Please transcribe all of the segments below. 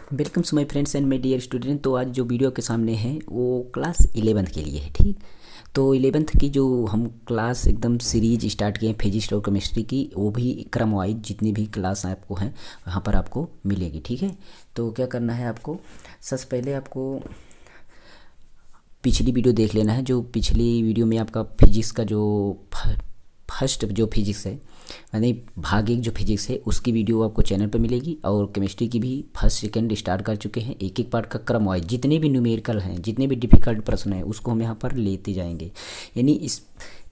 Welcome to my friends and my dear student. तो आज जो वीडियो के सामने है वो क्लास 11th के लिए है। ठीक, तो 11th की जो हम क्लास एकदम सीरीज स्टार्ट किए हैं फिजिक्स और केमिस्ट्री की, वो भी क्रम वाइज जितनी भी क्लास आपको हैं वहाँ पर आपको मिलेगी। ठीक है, तो क्या करना है आपको, सबसे पहले आपको पिछली वीडियो देख लेना है। जो पिछली वीडियो में आपका फिजिक्स का जो फर्स्ट जो फिजिक्स है, यानी भाग एक जो फिजिक्स है, उसकी वीडियो आपको चैनल पर मिलेगी। और केमिस्ट्री की भी फर्स्ट सेकंड स्टार्ट कर चुके हैं। एक एक पार्ट का क्रम वाइज जितने भी न्यूमेरिकल हैं, जितने भी डिफ़िकल्ट प्रश्न हैं, उसको हम यहाँ पर लेते जाएंगे। यानी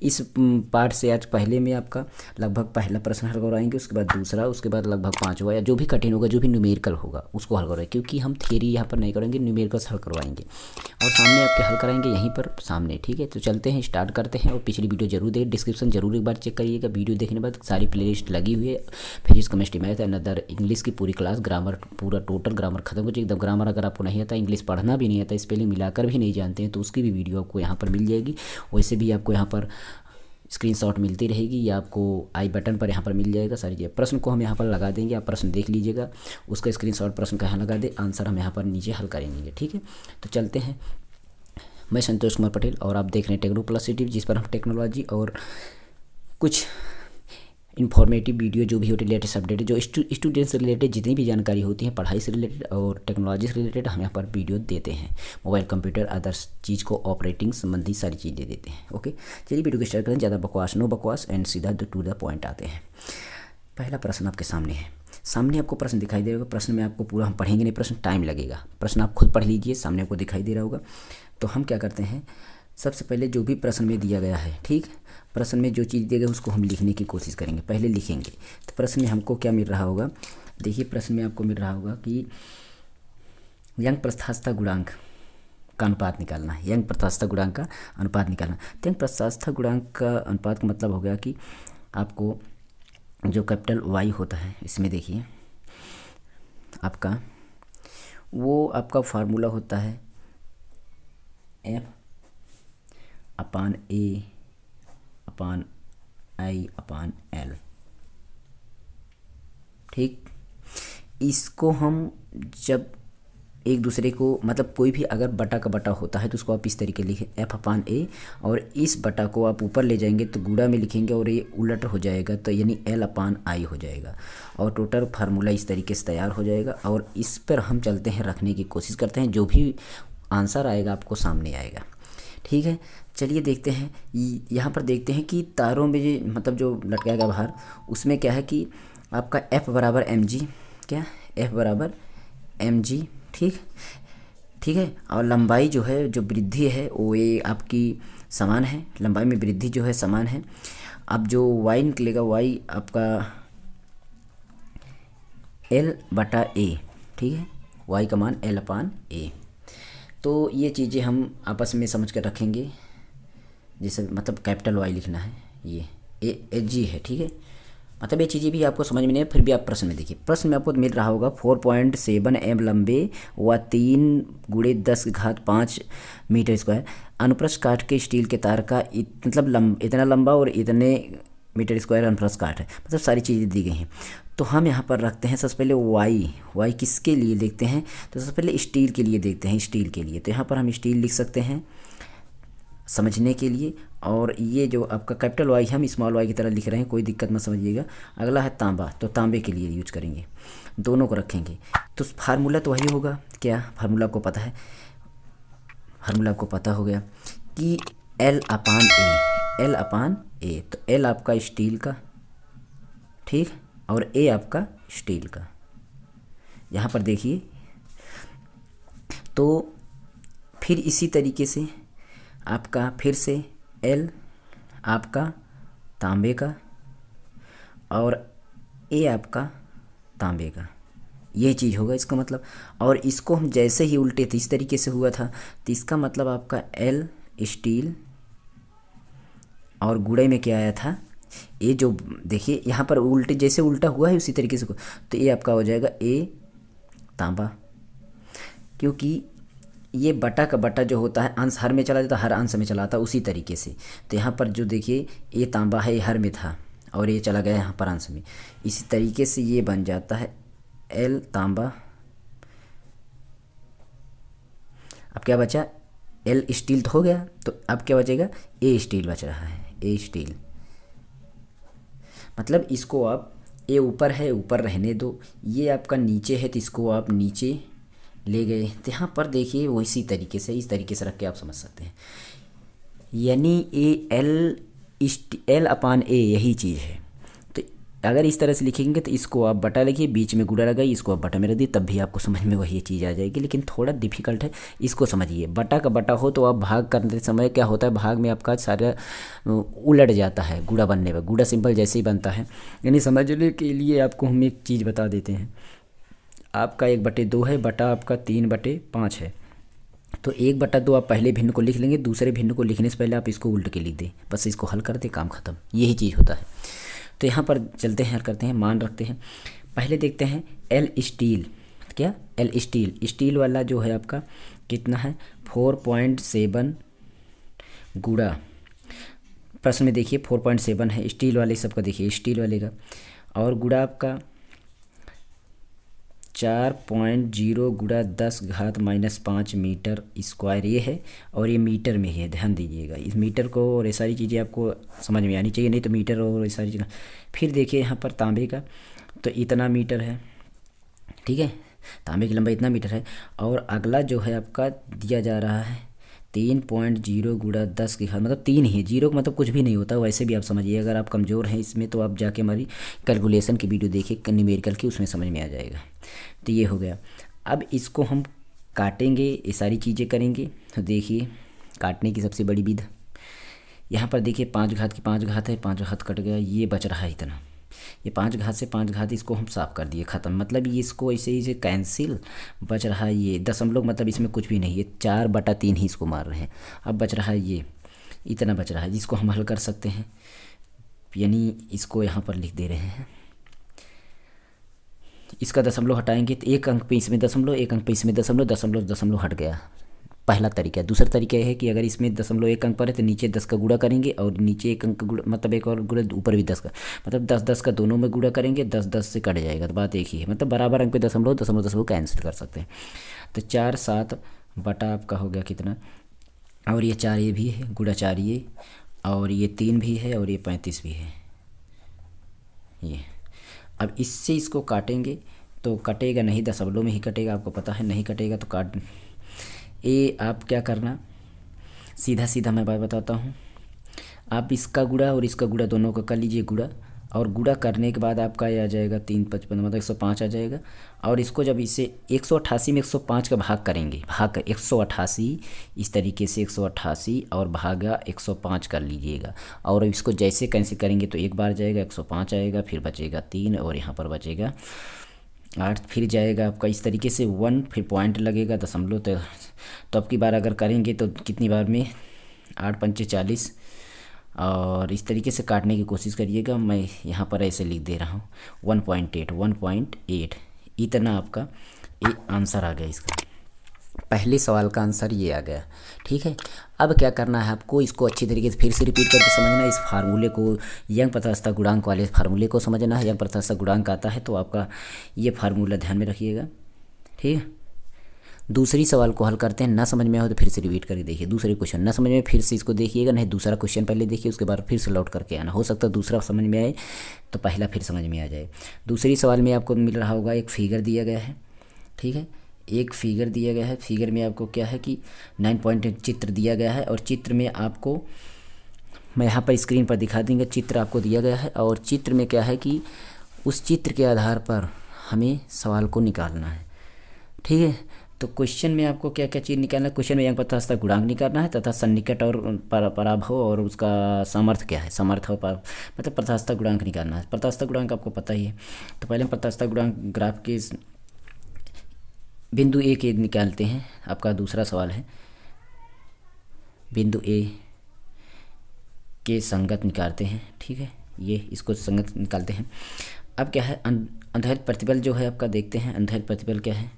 इस पार्ट से आज पहले में आपका लगभग पहला प्रश्न हल करवाएंगे, उसके बाद दूसरा, उसके बाद लगभग पाँचवा, या जो भी कठिन होगा, जो भी न्यूमेरिकल होगा उसको हल करवाएंगे। क्योंकि हम थियरी यहाँ पर नहीं करेंगे, न्यूमेरिकल्स हल करवाएंगे और सामने आपके हल कराएंगे यहीं पर सामने। ठीक है, तो चलते हैं, स्टार्ट करते हैं। और पिछली वीडियो जरूर देखें, डिस्क्रिप्शन जरूर एक बार चेक करिएगा। वीडियो देखने के बाद सारी प्लेलिस्ट लगी हुई है, physics chemistry math another English की पूरी क्लास, ग्रामर पूरा टोटल ग्रामर खत्म हो जाए एकदम। ग्रामर अगर आपको नहीं आता, इंग्लिश पढ़ना भी नहीं आता, स्पेलिंग मिलाकर भी नहीं जानते हैं, तो उसकी भी वीडियो आपको यहाँ पर मिल जाएगी। वैसे भी आपको यहाँ पर स्क्रीनशॉट मिलती रहेगी, या आपको आई बटन पर यहाँ पर मिल जाएगा सारी चीज़ें। प्रश्न को हम यहाँ पर लगा देंगे, आप प्रश्न देख लीजिएगा, उसका स्क्रीनशॉट प्रश्न का यहाँ लगा दे, आंसर हम यहाँ पर नीचे हल करेंगे। ठीक है, तो चलते हैं। मैं संतोष कुमार पटेल और आप देख रहे हैं टेक्नो प्लस सिटी, जिस पर हम टेक्नोलॉजी और कुछ इन्फॉर्मेटिव वीडियो जो भी होती है, लेटेस्ट अपडेट, जो स्टूडेंट से रिलेटेड जितनी भी जानकारी होती है, पढ़ाई से रिलेटेड और टेक्नोलॉजी से रिलेटेड, हम यहाँ पर वीडियो देते हैं। मोबाइल कंप्यूटर अदर्स चीज़ को ऑपरेटिंग संबंधी सारी चीज़ें देते हैं। ओके, चलिए वीडियो को स्टार्ट करें। ज़्यादा बकवास नो बकवास एंड सीधा टू द पॉइंट आते हैं। पहला प्रश्न आपके सामने है, सामने आपको प्रश्न दिखाई दे रहा होगा। प्रश्न में आपको पूरा हम पढ़ेंगे नहीं, प्रश्न टाइम लगेगा। प्रश्न आप खुद पढ़ लीजिए, सामने आपको दिखाई दे रहा होगा। तो हम क्या करते हैं, सबसे पहले जो भी प्रश्न में दिया गया है, ठीक, प्रश्न में जो चीज़ दिया गया उसको हम लिखने की कोशिश करेंगे, पहले लिखेंगे। तो प्रश्न में हमको क्या मिल रहा होगा, देखिए प्रश्न में आपको मिल रहा होगा कि यंग प्रस्थास्थता गुणांक का अनुपात निकालना है। यंग प्रस्थास्थता गुणांक का अनुपात निकालना। तो यंग प्रस्थास्थता गुणांक का अनुपात का मतलब हो गया कि आपको जो कैपिटल वाई होता है, इसमें देखिए आपका वो आपका फार्मूला होता है एफ अपान ए अपान आई अपान एल। ठीक, इसको हम जब एक दूसरे को, मतलब कोई भी अगर बटा का बटा होता है तो उसको आप इस तरीके लिखें एफ अपान ए, और इस बटा को आप ऊपर ले जाएंगे तो गुणा में लिखेंगे और ये उलट हो जाएगा, तो यानी एल अपान आई हो जाएगा। और टोटल फार्मूला इस तरीके से तैयार हो जाएगा। और इस पर हम चलते हैं, रखने की कोशिश करते हैं, जो भी आंसर आएगा आपको सामने आएगा। ठीक है, चलिए देखते हैं। यहाँ पर देखते हैं कि तारों में जो मतलब जो लटकाया गया बाहर, उसमें क्या है कि आपका F बराबर एम जी, क्या F बराबर एम जी। ठीक, ठीक है, और लंबाई जो है, जो वृद्धि है वो ये आपकी समान है, लंबाई में वृद्धि जो है समान है। अब जो y निकलेगा, y आपका L बटा ए, ठीक है, y का मान L अपान ए। तो ये चीज़ें हम आपस में समझ कर रखेंगे, जैसे मतलब कैपिटल वाई लिखना है, ये ए जी है। ठीक है, मतलब ये चीज़ें भी आपको समझ में नहीं है, फिर भी आप प्रश्न में देखिए। प्रश्न में आपको मिल रहा होगा 4.7 m लंबे व 3 × 10⁵ मीटर स्क्वायर अनुप्रस्थ काट के स्टील के तार का मतलब इतना लंबा और इतने मीटर स्क्वायर अनुप्रस्थ काट है, मतलब सारी चीज़ें दी गई हैं। तो हम यहाँ पर रखते हैं सबसे पहले वाई किसके लिए देखते हैं, तो सबसे पहले स्टील के लिए देखते हैं, स्टील के लिए। तो यहाँ पर हम स्टील लिख सकते हैं समझने के लिए। और ये जो आपका कैपिटल वाई हम स्मॉल वाई की तरह लिख रहे हैं, कोई दिक्कत मत समझिएगा। अगला है तांबा, तो तांबे के लिए यूज करेंगे, दोनों को रखेंगे। तो फार्मूला तो वही होगा, क्या फार्मूला आपको पता है, फार्मूला आपको पता हो गया कि एल अपान ए, एल अपान ए। तो एल आपका स्टील का, ठीक, और ए आपका स्टील का। यहाँ पर देखिए, तो फिर इसी तरीके से आपका फिर से एल आपका तांबे का और ए आपका तांबे का, ये चीज़ होगा इसका मतलब। और इसको हम जैसे ही उल्टे थे, इस तरीके से हुआ था, तो इसका मतलब आपका एल स्टील और गुणे में क्या आया था, ये जो देखिए यहाँ पर उल्टे, जैसे उल्टा हुआ है उसी तरीके से, तो ये आपका हो जाएगा ए तांबा। क्योंकि ये बटा का बटा जो होता है, अंश हर में चला जाता है, हर अंश में चला आता है, उसी तरीके से। तो यहाँ पर जो देखिए ये तांबा है, ये हर में था और ये चला गया यहाँ पर अंश में, इसी तरीके से ये बन जाता है एल तांबा अब क्या बचा, एल स्टील तो हो गया, तो अब क्या बचेगा, ए स्टील बच रहा है, ए स्टील। मतलब इसको आप, ए ऊपर है ऊपर रहने दो, ये आपका नीचे है तो इसको आप नीचे ले गए, तो यहाँ पर देखिए वो इसी तरीके से, इस तरीके से रख के आप समझ सकते हैं। यानी ए एल, एल अपान ए यही चीज़ है। तो अगर इस तरह से लिखेंगे तो इसको आप बटा लिखिए, बीच में गुड़ा लगाइए, इसको आप बटा में रख दिए, तब भी आपको समझ में वही चीज़ आ जाएगी। लेकिन थोड़ा डिफिकल्ट है, इसको समझिए। बटा का बटा हो तो आप भाग करते समय क्या होता है, भाग में आपका सारा उलट जाता है गुड़ा बनने पर। गुड़ा सिंपल जैसे ही बनता है, यानी समझने के लिए आपको हम एक चीज़ बता देते हैं। आपका 1/2 है, बटा आपका 3/5 है, तो 1/2 आप पहले भिन्न को लिख लेंगे, दूसरे भिन्न को लिखने से पहले आप इसको उल्ट के लिख दें, बस इसको हल कर दें, काम ख़त्म, यही चीज़ होता है। तो यहाँ पर चलते हैं, हल करते हैं, मान रखते हैं। पहले देखते हैं एल स्टील, क्या एल स्टील, स्टील वाला जो है आपका कितना है, 4.7 गुड़ा, प्रश्न में देखिए 4.7 है, स्टील वाले सबका देखिए, स्टील वाले का, और गुड़ा आपका 4.0 गुड़ा 10⁻⁻5 मीटर स्क्वायर ये है, और ये मीटर में ही है, ध्यान दीजिएगा इस मीटर को, और ये सारी चीज़ें आपको समझ में आनी चाहिए, नहीं तो मीटर और ये सारी चीज़ें। फिर देखिए यहाँ पर तांबे का, तो इतना मीटर है, ठीक है, तांबे की लंबाई इतना मीटर है। और अगला जो है आपका दिया जा रहा है 3.0 गुड़ा 10⁻, मतलब 3 ही है, जीरो का मतलब कुछ भी नहीं होता, वैसे भी आप समझिए। अगर आप कमज़ोर हैं इसमें तो आप जाके हमारी कैलकुलेशन की वीडियो देखिए न्यूमेरिकल की, उसमें समझ में आ जाएगा। तो ये हो गया। अब इसको हम काटेंगे, ये सारी चीज़ें करेंगे। तो देखिए काटने की सबसे बड़ी विधि, यहाँ पर देखिए 5 घात की 5 घात है, 5 घात कट गया, ये बच रहा है इतना, ये 5 घात से 5 घात इसको हम साफ कर दिए, ख़त्म। मतलब ये इसको ऐसे ही से कैंसिल, बच रहा है ये दशमलव, मतलब इसमें कुछ भी नहीं है, 4/3 ही इसको मार रहे हैं। अब बच रहा है ये इतना बच रहा है, जिसको हम हल कर सकते हैं, यानी इसको यहाँ पर लिख दे रहे हैं। इसका दशमलव हटाएंगे तो 1 अंक पे इसमें दशमलव, 1 अंक पे इसमें दशमलव, दशमलव दशमलव हट गया, पहला तरीका है। दूसरा तरीका यह है कि अगर इसमें दशमलव 1 अंक पर है तो नीचे 10 का गुणा करेंगे, और नीचे 1 अंक गुणा, मतलब एक और गुणा, ऊपर भी 10 का, मतलब 10 का दोनों में गुणा करेंगे, 10 से कट जाएगा, तो बात एक ही है। मतलब बराबर अंक पे दशमलव दशमलव दशमलव कैंसिल कर सकते हैं। तो 4 7 बटा आपका हो गया कितना, और ये 4 ये भी है, गुणा 4 ये, और ये 3 भी है, और ये 35 भी है ये। अब इससे इसको काटेंगे तो कटेगा नहीं, दशमलव में ही कटेगा, आपको पता है, नहीं कटेगा तो काट। ये आप क्या करना, सीधा सीधा मैं बात बताता हूँ, आप इसका गुणा और इसका गुणा दोनों का कर लीजिए गुणा, और गुणा करने के बाद आपका ये आ जाएगा 3×5 मतलब 105 आ जाएगा। और इसको जब इसे 188 में 105 का भाग करेंगे, भाग कर 188, इस तरीके से 188 और भागा 105 कर लीजिएगा, और इसको जैसे कैंसिल करेंगे तो एक बार जाएगा 105 आएगा, फिर बचेगा 3, और यहाँ पर बचेगा 8, फिर जाएगा आपका इस तरीके से 1, फिर पॉइंट लगेगा दशमलव। तो अब की बार अगर करेंगे तो कितनी बार में, 8×5 = 40, और इस तरीके से काटने की कोशिश करिएगा। मैं यहाँ पर ऐसे लिख दे रहा हूँ 1.8 इतना आपका ये आंसर आ गया इसका। पहले सवाल का आंसर ये आ गया, ठीक है। अब क्या करना है आपको, इसको अच्छी तरीके से फिर से रिपीट करके समझना है। इस फार्मूले को, यंग प्रत्यास्थता गुणांक वाले फार्मूले को समझना है। यंग प्रत्यास्थता गुणांक आता है तो आपका ये फार्मूला ध्यान में रखिएगा, ठीक है। दूसरी सवाल को हल करते हैं, ना समझ में आए तो फिर से रिपीट करके देखिए। दूसरे क्वेश्चन ना समझ में फिर से इसको देखिएगा, नहीं दूसरा क्वेश्चन पहले देखिए, उसके बाद फिर से लौट करके आना। हो सकता है दूसरा समझ में आए तो पहला फिर समझ में आ जाए। दूसरी सवाल में आपको मिल रहा होगा, एक फिगर दिया गया है, ठीक है, एक फिगर दिया गया है। फिगर में आपको क्या है कि 9 पॉइंट चित्र दिया गया है, और चित्र में आपको, मैं यहाँ पर स्क्रीन पर दिखा देंगे, चित्र आपको दिया गया है, और चित्र में क्या है कि उस चित्र के आधार पर हमें सवाल को निकालना है, ठीक है। तो क्वेश्चन में आपको क्या क्या चीज़ निकालना है, क्वेश्चन में यंग प्रत्यास्थता गुणांक निकालना है, तथा सन्निकट और पराभव और उसका सामर्थ्य क्या है, सामर्थ्य और मतलब प्रत्यास्थता गुणांक निकालना है। प्रत्यास्थता गुणांक आपको पता ही है। तो पहले हम प्रत्यास्थता गुणांक ग्राफ के बिंदु ए के निकालते हैं। आपका दूसरा सवाल है, बिंदु ए के संगत निकालते हैं, ठीक है, ये इसको संगत निकालते हैं। अब क्या है, अंतर्हित प्रतिबल जो है आपका देखते हैं, अंतर्हित प्रतिबल क्या है।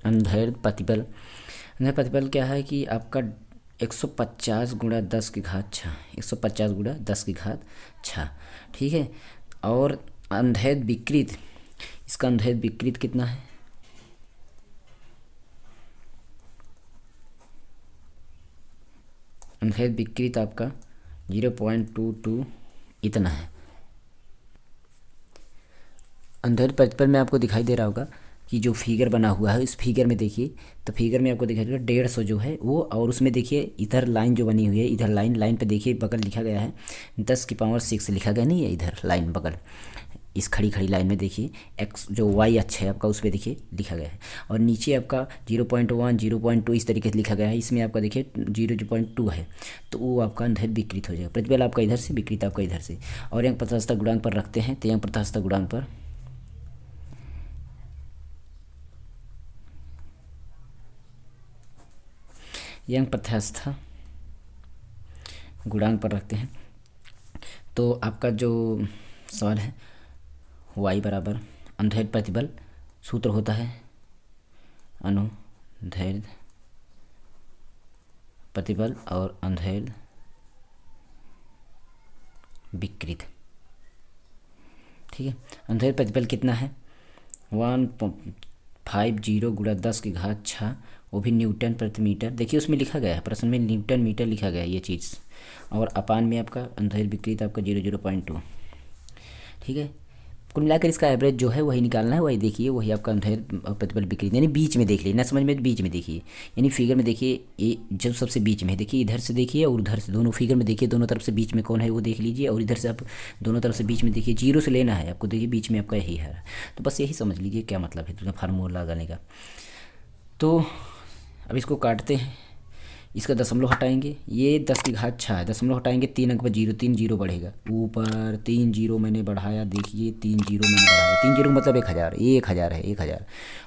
अंतर्हित प्रतिबल क्या है कि आपका 150 गुणा 10 की घात 6, 150 गुणा 10 की घात 6, ठीक है। और अंतर्हित विकृत इसका अंधेर विकृत कितना है, अंधेर विकृत आपका 0.22 इतना है। अंधेर प्रतिपल में आपको दिखाई दे रहा होगा कि जो फिगर बना हुआ है, इस फिगर में देखिए, तो फिगर में आपको दिखाई दे रहा है 150 जो है वो, और उसमें देखिए इधर लाइन जो बनी हुई है, इधर लाइन पे देखिए बगल लिखा गया है 10 की पावर 6 लिखा गया नहीं है, इधर लाइन बगल इस खड़ी लाइन में देखिए एक्स जो वाई अक्ष है आपका उस पर देखिए लिखा गया है, और नीचे आपका 0.1 0.2 इस तरीके से लिखा गया है, इसमें आपका देखिए 0.2 है, तो वो आपका अंधेर विकृत हो जाएगा। प्रतिबल आपका इधर से, विकृत आपका इधर से, और यंग प्रत्यास्थता गुणांक पर रखते हैं, तो यंग प्रत्यास्थता गुणांक पर यंग प्रत्यास्थता गुणांक पर रखते हैं, तो आपका जो सवाल है y बराबर अंधेर प्रतिबल, सूत्र होता है अनुदैर्ध्य प्रतिबल और अंधेर विकृत। ठीक है, अंधेर प्रतिबल कितना है 150 गुणा 10 की घात 6, वो भी न्यूटन प्रति मीटर। देखिए उसमें लिखा गया है, प्रश्न में न्यूटन मीटर लिखा गया है ये चीज़, और अपान में आपका अंधेर विकृत आपका 0.2। ठीक है, कुल मिलाकर इसका एवरेज जो है वही निकालना है, वही देखिए, वही आपका अंधेर प्रतिबल विकृत, यानी बीच में देख लीजिए, ना समझ में बीच में देखिए, यानी फिगर में देखिए ये जो सबसे बीच में है, देखिए इधर से देखिए और उधर से, दोनों फिगर में देखिए, दोनों तरफ से बीच में कौन है वो देख लीजिए, और इधर से आप दोनों तरफ से बीच में देखिए, 0 से लेना है आपको, देखिए बीच में आपका यही है, तो बस यही समझ लीजिए क्या मतलब है फार्मूला लगाने का। तो अब इसको काटते हैं, इसका दशमलव हटाएंगे, ये 10 की घात 6 है, दशमलव हटाएंगे 3 अंक पर 0, 3 जीरो बढ़ेगा ऊपर, 3 जीरो मैंने बढ़ाया, देखिए 3 जीरो मैंने बढ़ाया, 3 जीरो मतलब 1000, 1000 है 1000,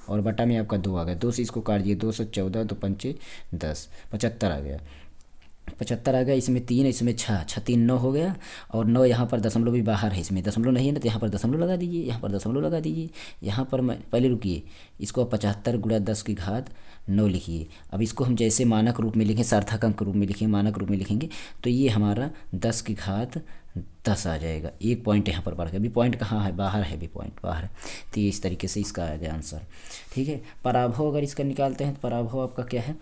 और बटा में आपका 2 आ गया, 2 से इसको काट दिए, 214 2 पंचे 10, 75 आ गया, 75 आ गया, इसमें 3 इसमें 6, 6 3 9 हो गया, और 9 यहाँ पर दशमलव भी बाहर है, इसमें दशमलव नहीं है ना, तो यहाँ पर दशमलव लगा दीजिए, यहाँ पर दशमलव लगा दीजिए, यहाँ पर मैं पहले रुकिए, इसको 75 गुणा 10 की घात 9 लिखिए। अब इसको हम जैसे मानक रूप में लिखें, सार्थक अंक रूप में लिखें, मानक रूप में लिखेंगे, तो ये हमारा 10 की घात 10 आ जाएगा, एक पॉइंट यहाँ पर बढ़ गया, अभी पॉइंट कहाँ है, बाहर है, अभी पॉइंट बाहर है, तो ये इस तरीके से इसका आ गया आंसर। ठीक है, पराभव अगर इसका निकालते हैं तो पराभव आपका क्या है,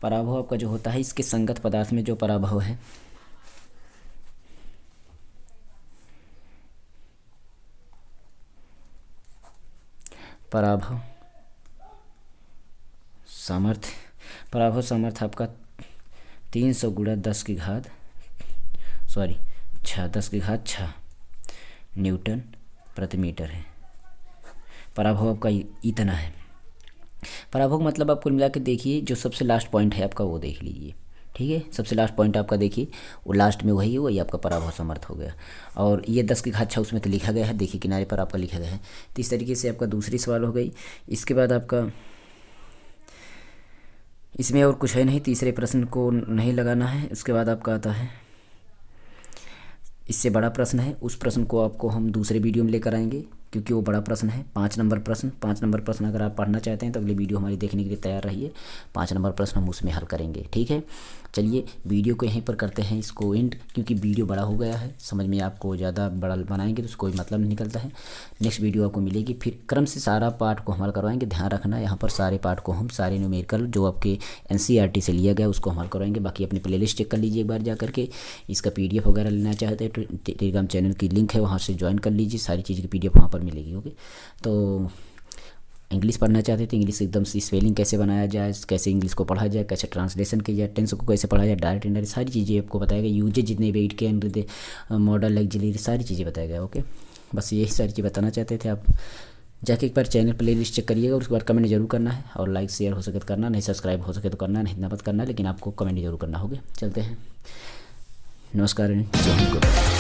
पराभव आपका जो होता है इसके संगत पदार्थ में जो पराभव है, पराभव सामर्थ्य, पराभव सामर्थ्य आपका 300 गुणा 10 की घात 6 न्यूटन प्रति मीटर है। पराभव आपका इतना है। पराभव मतलब आप कुल मिला के देखिए, जो सबसे लास्ट पॉइंट है आपका वो देख लीजिए। ठीक है, सबसे लास्ट पॉइंट आपका देखिए, वो लास्ट में वही आपका पराभव सामर्थ्य हो गया, और ये 10 की घात 6 उसमें तो लिखा गया है, देखिए किनारे पर आपका लिखा गया है। तो इस तरीके से आपका दूसरी सवाल हो गई। इसके बाद आपका इसमें और कुछ है नहीं, तीसरे प्रश्न को नहीं लगाना है। उसके बाद आपका आता है, इससे बड़ा प्रश्न है, उस प्रश्न को आपको हम दूसरे वीडियो में लेकर आएंगे, क्योंकि वो बड़ा प्रश्न है। 5 नंबर प्रश्न अगर आप पढ़ना चाहते हैं तो अगली वीडियो हमारी देखने के लिए तैयार रहिए। 5 नंबर प्रश्न हम उसमें हल करेंगे। ठीक है, चलिए वीडियो को यहीं पर करते हैं इसको एंड, क्योंकि वीडियो बड़ा हो गया है, समझ में आपको ज़्यादा बड़ा बनाएंगे तो कोई मतलब नहीं निकलता है। नेक्स्ट वीडियो आपको मिलेगी, फिर क्रम से सारा पार्ट को हमारा करवाएंगे। ध्यान रखना, यहाँ पर सारे पार्ट को हम सारे न्यूमेरिकल जो आपके NCERT से लिया गया उसको हमारा करवाएंगे। बाकी अपनी प्लेलिस्ट चेक कर लीजिए एक बार जा करके। इसका PDF वगैरह लेना चाहते हैं तो टेलीग्राम चैनल की लिंक है, वहाँ से ज्वाइन कर लीजिए, सारी चीज़ की PDF वहाँ पर मिलेगी। ओके, तो इंग्लिश पढ़ना चाहते थे, इंग्लिश एकदम से स्पेलिंग कैसे बनाया जाए, कैसे इंग्लिश को पढ़ा जाए, कैसे ट्रांसलेशन किया जाए, टेंस को कैसे पढ़ा जाए, डायरेक्ट इनडायरेक्ट सारी चीज़ें आपको बताएगा। यूजेज जितने भी 8 के अंदर मॉडल एक्जिलरी सारी चीज़ें बताएगा। ओके, बस यही सारी चीज़ बताना चाहते थे। आप जाके एक बार चैनल प्लेलिस्ट चेक करिएगा, उसके बाद कमेंट जरूर करना है, और लाइक शेयर हो सके तो करना, नहीं सब्सक्राइब हो सके तो करना, नहीं इतना मत करना, लेकिन आपको कमेंट जरूर करना होगा। चलते हैं, नमस्कार, जय हिंद।